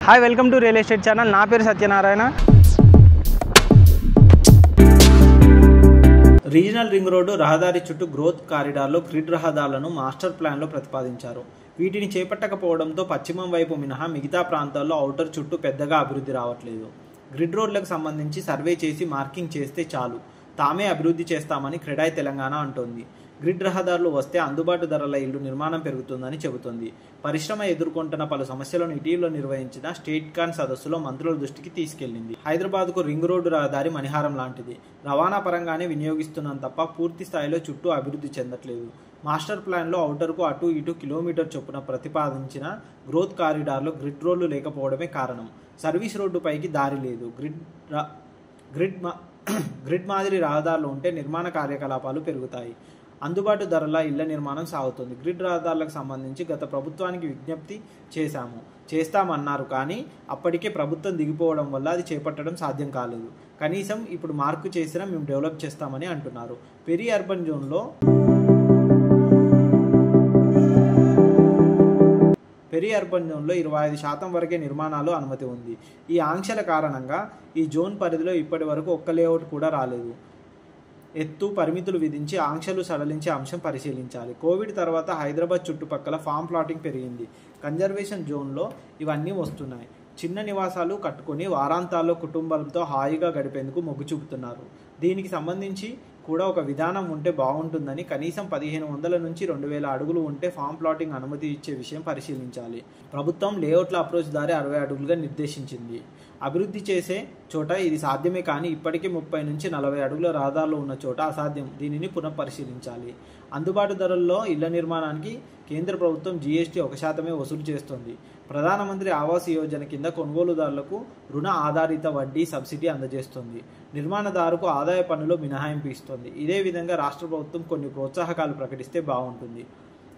Hi welcome to real estate channel. నా పేరు Satyanarayana. Regional ring road రహదారి చుట్టూ గ్రోత్ కారిడార్లో గ్రిడ్ రహదారులను మాస్టర్ ప్లాన్లో ప్రతిపాదించారు. వీటిని చేపట్టకపోవడంతో పశ్చిమం వైపు మినహా మిగతా ప్రాంతాల్లో ఔటర్ చుట్టూ పెద్దగా అభివృద్ధి రావట్లేదు. గ్రిడ్ రోడ్లకు సంబంధించి సర్వే చేసి మార్కింగ్ చేస్తే చాలు, తామే అభివృద్ధి చేస్తామని క్రెడాయ్ తెలంగాణ అంటోంది. గ్రిడ్ రహదారులు వస్తే అందుబాటు ధరల ఇల్లు నిర్మాణం పెరుగుతుందని చెబుతోంది. పరిశ్రమ ఎదుర్కొంటున్న పలు సమస్యలను ఇటీవల నిర్వహించిన స్టేట్ కాన్ సదస్సులో మంత్రుల దృష్టికి తీసుకెళ్లింది. హైదరాబాద్కు రింగ్ రోడ్డు రహదారి మణిహారం లాంటిది. రవాణా పరంగానే వినియోగిస్తున్నాం తప్ప పూర్తి స్థాయిలో చుట్టూ అభివృద్ధి చెందట్లేదు. మాస్టర్ ప్లాన్లో ఔటర్కు అటు ఇటు కిలోమీటర్ చొప్పున ప్రతిపాదించిన గ్రోత్ కారిడార్లో గ్రిడ్ రోడ్లు లేకపోవడమే కారణం. సర్వీస్ రోడ్డుపైకి దారి లేదు. గ్రిడ్ మాదిరి రహదారులు ఉంటే నిర్మాణ కార్యకలాపాలు పెరుగుతాయి, అందుబాటు ధరల ఇళ్ల నిర్మాణం సాగుతుంది. గ్రిడ్ రహదారులకు సంబంధించి గత ప్రభుత్వానికి విజ్ఞప్తి చేస్తామన్నారు, కానీ అప్పటికే ప్రభుత్వం దిగిపోవడం వల్ల అది చేపట్టడం సాధ్యం కాలేదు. కనీసం ఇప్పుడు మార్కు చేసినా మేము డెవలప్ చేస్తామని అంటున్నారు. పెరి అర్బన్ జోన్లో 25% వరకే నిర్మాణాలు అనుమతి ఉంది. ఈ ఆంక్షల కారణంగా ఈ జోన్ పరిధిలో ఇప్పటి వరకు ఒక్క లేఅవుట్ కూడా రాలేదు. ఎత్తు పరిమితులు విధించి ఆంక్షలు సడలించే అంశం పరిశీలించాలి. కోవిడ్ తర్వాత హైదరాబాద్ చుట్టుపక్కల ఫామ్ ప్లాటింగ్ పెరిగింది. కన్జర్వేషన్ జోన్లో ఇవన్నీ వస్తున్నాయి. చిన్న నివాసాలు కట్టుకొని వారాంతాల్లో కుటుంబాలతో హాయిగా గడిపేందుకు మొగ్గు చూపుతున్నారు. దీనికి సంబంధించి కూడా ఒక విధానం ఉంటే బాగుంటుందని, కనీసం 1500 నుంచి 2000 అడుగులు ఉంటే ఫామ్ ప్లాటింగ్ అనుమతి ఇచ్చే విషయం పరిశీలించాలి. ప్రభుత్వం లేఅవుట్ల అప్రోచ్ దారి 60 అడుగులుగా నిర్దేశించింది. అభివృద్ధి చేసే చోట ఇది సాధ్యమే, కానీ ఇప్పటికే 30 నుంచి 40 అడుగుల రహదారులు ఉన్న చోట అసాధ్యం. దీనిని పునఃపరిశీలించాలి. అందుబాటు ధరల్లో ఇళ్ల నిర్మాణానికి కేంద్ర ప్రభుత్వం GST 1% వసూలు చేస్తోంది. ప్రధానమంత్రి ఆవాస్ యోజన కింద కొనుగోలుదారులకు రుణ ఆధారిత వడ్డీ సబ్సిడీ అందజేస్తోంది. నిర్మాణదారుకు ఆదాయ పన్నులో మినహాయింపు ఇస్తోంది. ఇదే విధంగా రాష్ట్ర ప్రభుత్వం కొన్ని ప్రోత్సాహకాలు ప్రకటిస్తే బాగుంటుంది.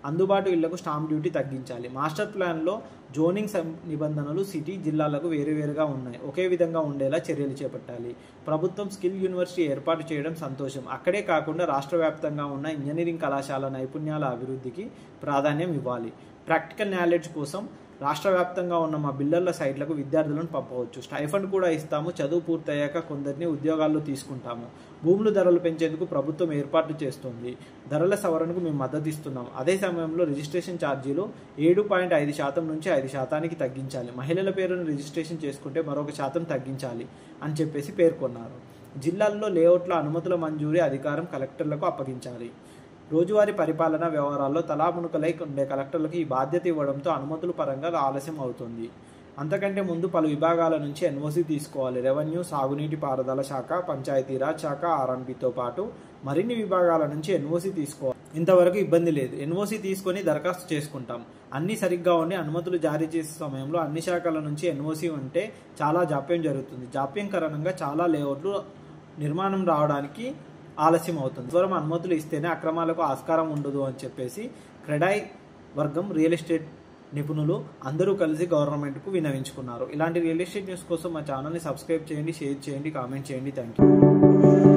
అందుబాటు ఇళ్లకు స్టాంప్ డ్యూటీ తగ్గించాలి. మాస్టర్ ప్లాన్లో జోనింగ్ నిబంధనలు సిటీ, జిల్లాలకు వేరువేరుగా ఉన్నాయి. ఒకే విధంగా ఉండేలా చర్యలు చేపట్టాలి. ప్రభుత్వం స్కిల్ యూనివర్సిటీ ఏర్పాటు చేయడం సంతోషం. అక్కడే కాకుండా రాష్ట్ర వ్యాప్తంగా ఉన్న ఇంజనీరింగ్ కళాశాల నైపుణ్యాల అభివృద్ధికి ప్రాధాన్యం ఇవ్వాలి. ప్రాక్టికల్ నాలెడ్జ్ కోసం రాష్ట్ర వ్యాప్తంగా ఉన్న మా బిల్డర్ల సైట్లకు విద్యార్థులను పంపవచ్చు. స్టైఫండ్ కూడా ఇస్తాము. చదువు పూర్తయ్యాక కొందరిని ఉద్యోగాల్లో తీసుకుంటాము. భూముల ధరలు పెంచేందుకు ప్రభుత్వం ఏర్పాట్లు చేస్తుంది. ధరల సవరణకు మేము మద్దతు ఇస్తున్నాం. అదే సమయంలో రిజిస్ట్రేషన్ ఛార్జీలు 7.5% నుంచి 5% తగ్గించాలి. మహిళల పేరును రిజిస్ట్రేషన్ చేసుకుంటే మరొక శాతం తగ్గించాలి అని చెప్పేసి పేర్కొన్నారు. జిల్లాల్లో లేఅవుట్ల అనుమతుల మంజూరీ అధికారం కలెక్టర్లకు అప్పగించాలి. రోజువారీ పరిపాలనా వ్యవహారాల్లో తలామునకలై ఉండే కలెక్టర్లకు ఈ బాధ్యత ఇవ్వడంతో అనుమతుల పరంగా ఆలస్యం అవుతుంది. అంతకంటే ముందు పలు విభాగాల నుంచి NOC తీసుకోవాలి. రెవెన్యూ, సాగునీటి పారుదల శాఖ, పంచాయతీరాజ్ శాఖ, RNBతో పాటు మరిన్ని విభాగాల నుంచి NOC తీసుకోవాలి. ఇంతవరకు ఇబ్బంది లేదు. NOC తీసుకొని దరఖాస్తు చేసుకుంటాం. అన్నీ సరిగ్గా ఉండి అనుమతులు జారీ చేసే సమయంలో అన్ని శాఖల నుంచి NOC ఉంటే చాలా జాప్యం జరుగుతుంది. జాప్యం కారణంగా చాలా లేఅవుట్లు నిర్మాణం రావడానికి ఆలస్యం అవుతుంది. త్వరగా అనుమతులు ఇస్తేనే అక్రమాలకు ఆస్కారం ఉండదు అని చెప్పేసి క్రెడాయ్ వర్గం, రియల్ ఎస్టేట్ నిపుణులు అందరూ కలిసి గవర్నమెంట్కు విన్నవించుకున్నారు. ఇలాంటి రియల్ ఎస్టేట్ న్యూస్ కోసం మా ఛానల్ని సబ్స్క్రైబ్ చేయండి, షేర్ చేయండి, కామెంట్ చేయండి. Thank you.